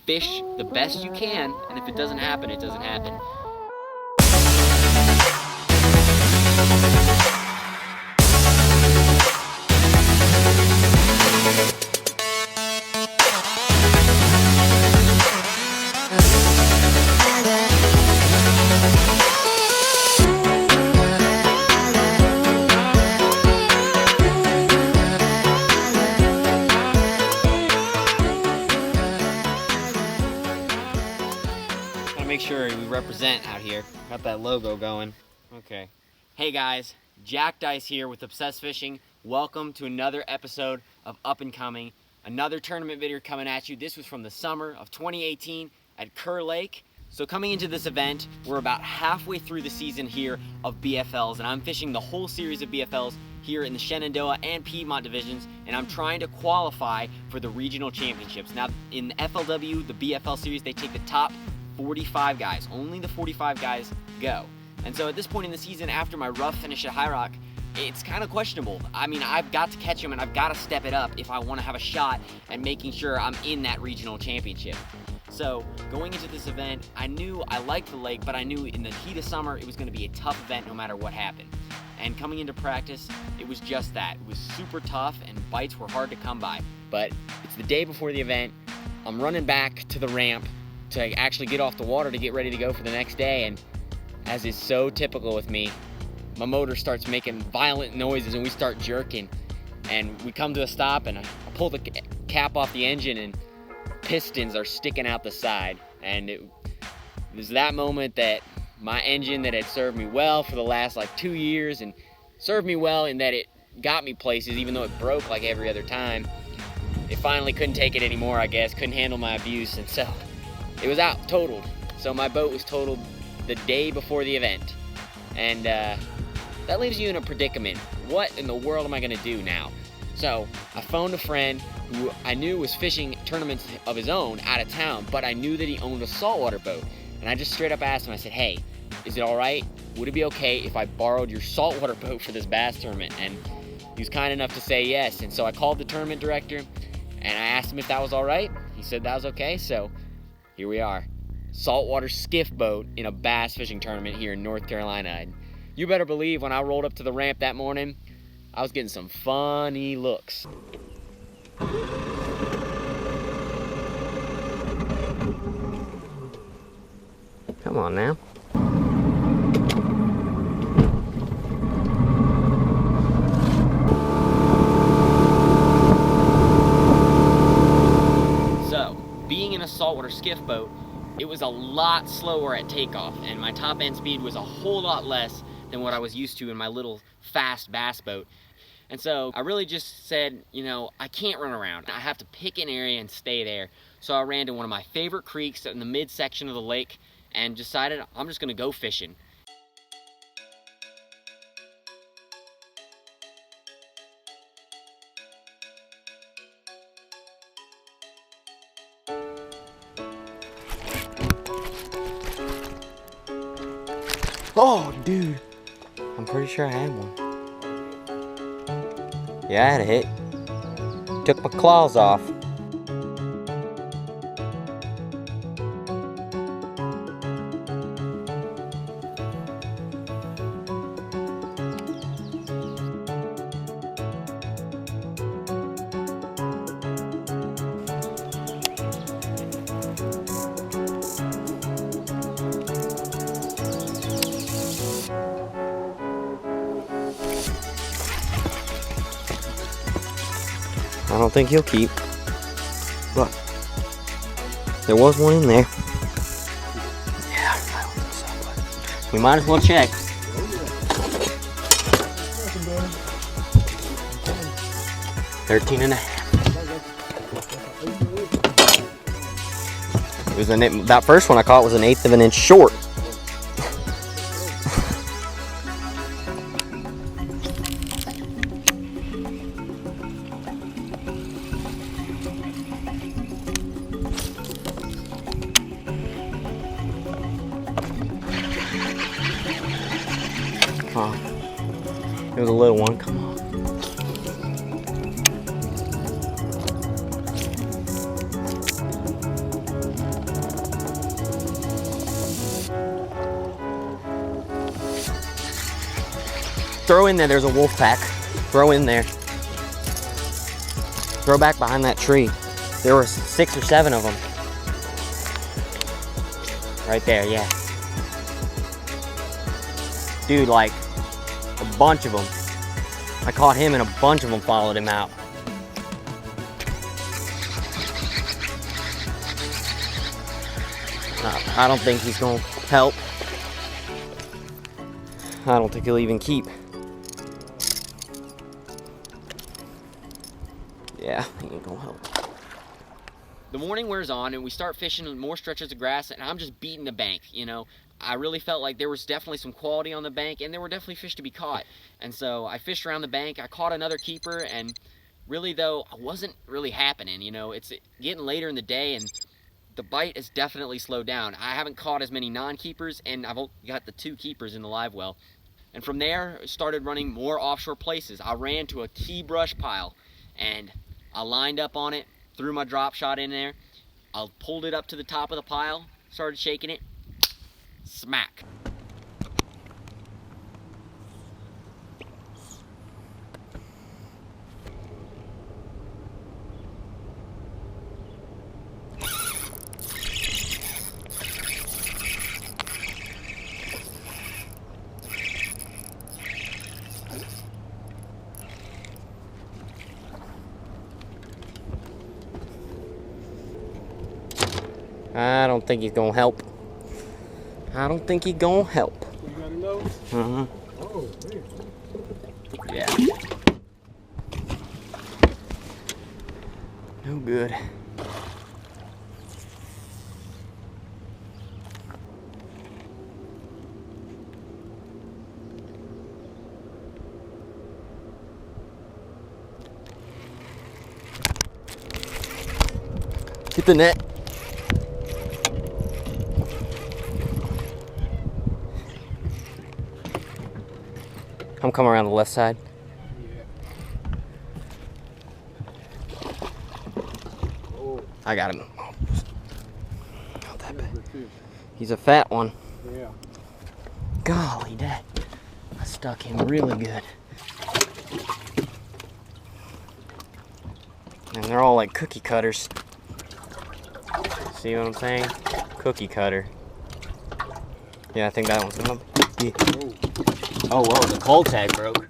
fish the best you can, and if it doesn't happen, it doesn't happen. Make sure we represent out here. Got that logo going. Okay. Hey guys, Jack Dice here with Obsessed Fishing. Welcome to another episode of Up and Coming. Another tournament video coming at you. This was from the summer of 2018 at Kerr Lake. So coming into this event, we're about halfway through the season here of BFLs, and I'm fishing the whole series of BFLs here in the Shenandoah and Piedmont divisions, and I'm trying to qualify for the regional championships. Now in the FLW, the BFL series, they take the top 45 guys. Only the 45 guys go. And so at this point in the season, after my rough finish at High Rock, it's kind of questionable. I mean, I've got to catch them and I've got to step it up if I want to have a shot at making sure I'm in that regional championship. So going into this event, I knew I liked the lake, but I knew in the heat of summer it was going to be a tough event no matter what happened. And coming into practice, it was just that. It was super tough and bites were hard to come by. But it's the day before the event. I'm running back to the ramp to actually get off the water to get ready to go for the next day, and as is so typical with me, my motor starts making violent noises and we start jerking, and we come to a stop and I pull the cap off the engine and pistons are sticking out the side. And it was that moment that my engine that had served me well for the last like 2 years and served me well in that it got me places even though it broke like every other time, it finally couldn't take it anymore, I guess, couldn't handle my abuse, and so it was out, totaled. So my boat was totaled the day before the event. And that leaves you in a predicament. What in the world am I gonna do now? So I phoned a friend who I knew was fishing tournaments of his own out of town, but I knew that he owned a saltwater boat. And I just straight up asked him, I said, hey, is it all right? Would it be okay if I borrowed your saltwater boat for this bass tournament? And he was kind enough to say yes. And so I called the tournament director and I asked him if that was all right. He said that was okay, so here we are, saltwater skiff boat in a bass fishing tournament here in North Carolina. And you better believe when I rolled up to the ramp that morning, I was getting some funny looks. Come on now. Saltwater skiff boat, it was a lot slower at takeoff, and my top end speed was a whole lot less than what I was used to in my little fast bass boat. And so I really just said, you know, I can't run around. I have to pick an area and stay there. So I ran to one of my favorite creeks in the midsection of the lake and decided I'm just gonna go fishing. Oh, dude. I'm pretty sure I had one. Yeah, I had a hit. Took my claws off. I don't think he'll keep, but there was one in there. Yeah, I don't think so, but we might as well check. 13 and a half. It was that first one I caught was 1/8 of an inch short. Oh, it was a little one. Come on. throw in there. There's a wolf pack. Throw in there. Throw back behind that tree. There were 6 or 7 of them. Right there, yeah. Dude, like a bunch of them. I caught him and a bunch of them followed him out. I don't think he's gonna help. I don't think he'll even keep. Yeah, he ain't gonna help. The morning wears on and we start fishing more stretches of grass, and I'm just beating the bank, you know. I really felt like there was definitely some quality on the bank, and there were definitely fish to be caught. And so I fished around the bank, I caught another keeper, and really though, I wasn't really happening, you know. It's getting later in the day and the bite has definitely slowed down. I haven't caught as many non-keepers, and I've only got the 2 keepers in the live well. And from there, I started running more offshore places. I ran to a key brush pile, and I lined up on it, threw my drop shot in there. I pulled it up to the top of the pile, started shaking it, smack. I don't think he's gonna help. I don't think he's gonna help. You got a nose? Uh-huh. Oh, man. Yeah. No good. Get the net. I'm coming around the left side. Yeah. Oh. I got him. Not that bad. Good fish. He's a fat one. Yeah. Golly, Dad. I stuck him really good. And they're all like cookie cutters. See what I'm saying? Cookie cutter. Yeah, I think that one's gonna be. Oh, whoa, the cold tag broke.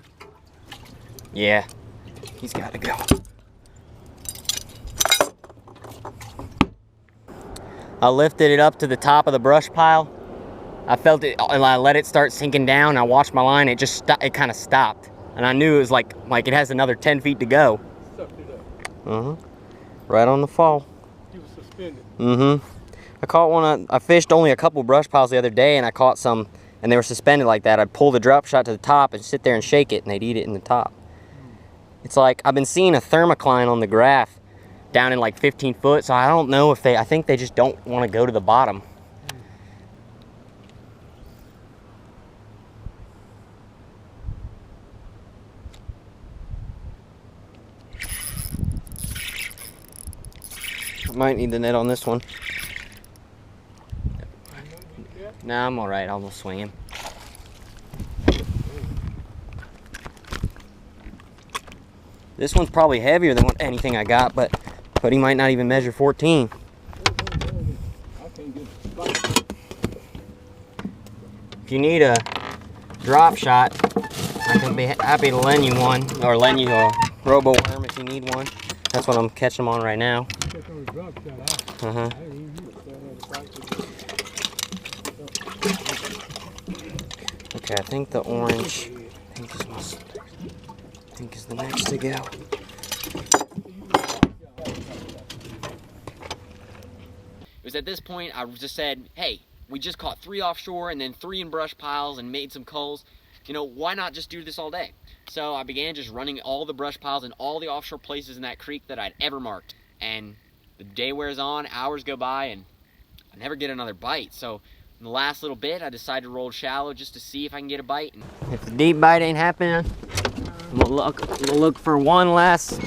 Yeah, he's gotta go. I lifted it up to the top of the brush pile. I felt it, and I let it start sinking down. I watched my line, it kind of stopped. And I knew it was like it has another 10 feet to go. Sucked it up. Uh-huh. Right on the fall. He was suspended. Mm-hmm. I caught one, I fished only a couple brush piles the other day, and I caught some, and they were suspended like that. I'd pull the drop shot to the top and sit there and shake it, and they'd eat it in the top. It's like, I've been seeing a thermocline on the graph down in like 15 foot, so I don't know if I think they just don't want to go to the bottom. I might need the net on this one. Nah, I'm alright, I'll swing him. This one's probably heavier than anything I got, but he might not even measure 14. If you need a drop shot, I can be happy to lend you one, or lend you a robo worm if you need one. That's what I'm catching them on right now. Uh-huh. Okay, I think the orange, I think is the next to go. It was at this point I just said, hey, we just caught 3 offshore and then 3 in brush piles and made some culls. You know, why not just do this all day? So I began just running all the brush piles and all the offshore places in that creek that I'd ever marked. And the day wears on, hours go by, and I never get another bite. So in the last little bit, I decided to roll shallow just to see if I can get a bite. And if the deep bite ain't happening, we'll look for one last.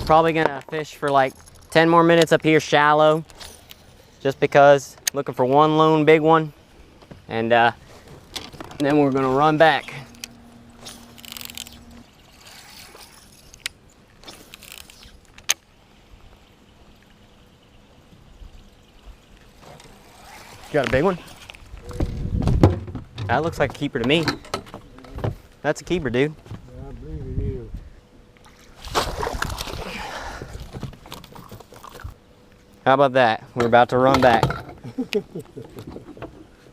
Probably gonna fish for like 10 more minutes up here shallow, just because. Looking for one lone big one, and then we're gonna run back got a big one? That looks like a keeper to me. That's a keeper, dude. Yeah, I believe it is. How about that? We're about to run back.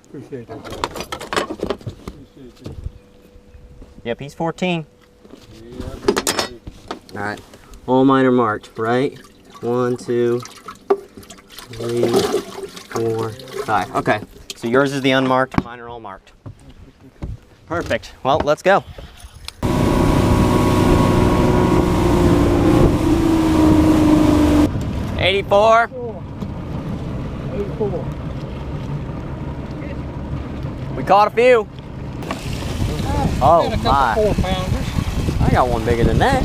Appreciate that, guys. Appreciate you. Yep, he's 14. Yeah, I believe it. All right, all mine are marked, right? 1, 2, 3, 4, 5. Okay, so yours is the unmarked, mine are all marked. Perfect. Well, let's go. $84. 84. We caught a few. Oh my! 4-pounders. I got one bigger than that.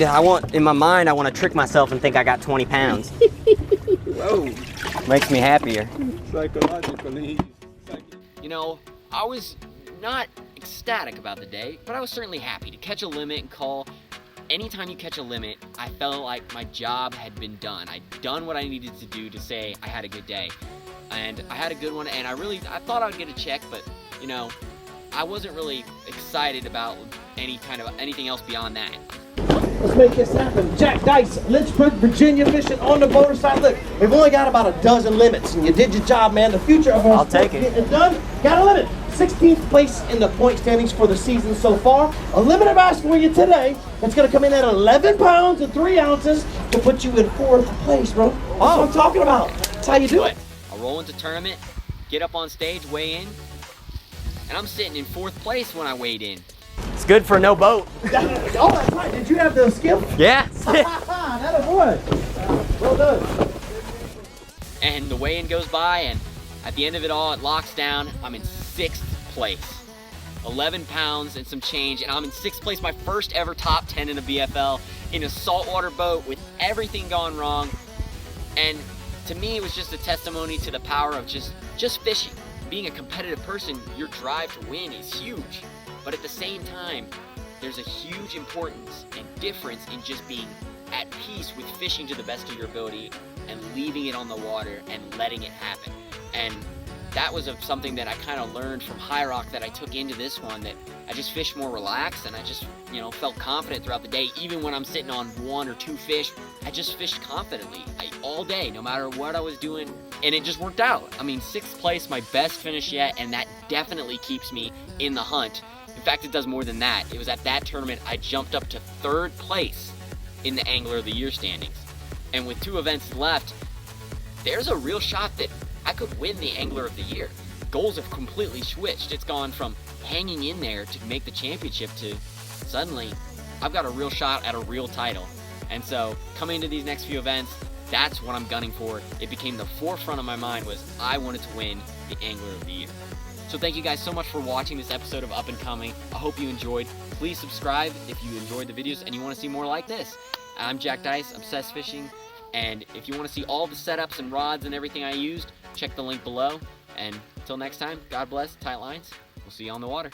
I want in my mind, I want to trick myself and think I got 20 pounds. Whoa. Makes me happier. Psychologically. You know, I was not ecstatic about the day, but I was certainly happy to catch a limit and call. Anytime you catch a limit, I felt like my job had been done. I'd done what I needed to do to say I had a good day. And I had a good one, and I thought I would get a check, but you know, I wasn't really excited about anything else beyond that. Let's make this happen. Jack Dice, Lynchburg, Virginia, fishing on the boater side. Look, we've only got about a dozen limits, and you did your job, man. The future of our I'll take it. getting done. Got a limit. 16th place in the point standings for the season so far. A limit of ask for you today. It's going to come in at 11 pounds and 3 ounces to put you in 4th place, bro. That's what I'm talking about. That's how you do it. I roll into tournament, get up on stage, weigh in, and I'm sitting in 4th place when I weighed in. It's good for no boat. Oh, that's right. Did you have the skill? Yeah. That a boy. Well done. And the weigh-in goes by, and at the end of it all, it locks down. I'm in 6th place. 11 pounds and some change, and I'm in 6th place, my first ever top 10 in a BFL, in a saltwater boat with everything gone wrong. And to me, it was just a testimony to the power of just fishing. Being a competitive person, your drive to win is huge. But at the same time, there's a huge importance and difference in just being at peace with fishing to the best of your ability and leaving it on the water and letting it happen. And that was something that I kind of learned from High Rock that I took into this one, that I just fished more relaxed, and I just, you know, felt confident throughout the day. Even when I'm sitting on 1 or 2 fish, I just fished confidently all day, no matter what I was doing, and it just worked out. I mean, 6th place, my best finish yet, and that definitely keeps me in the hunt. In fact, it does more than that. It was at that tournament I jumped up to 3rd place in the Angler of the Year standings. And with 2 events left, there's a real shot that I could win the Angler of the Year. Goals have completely switched. It's gone from hanging in there to make the championship to suddenly I've got a real shot at a real title. And so coming into these next few events, that's what I'm gunning for. It became the forefront of my mind was I wanted to win the Angler of the Year. So thank you guys so much for watching this episode of Up and Coming. I hope you enjoyed. Please subscribe if you enjoyed the videos and you want to see more like this. I'm Jack Dice, Obsessed Fishing, and if you want to see all the setups and rods and everything I used, check the link below. And until next time, God bless, tight lines. We'll see you on the water.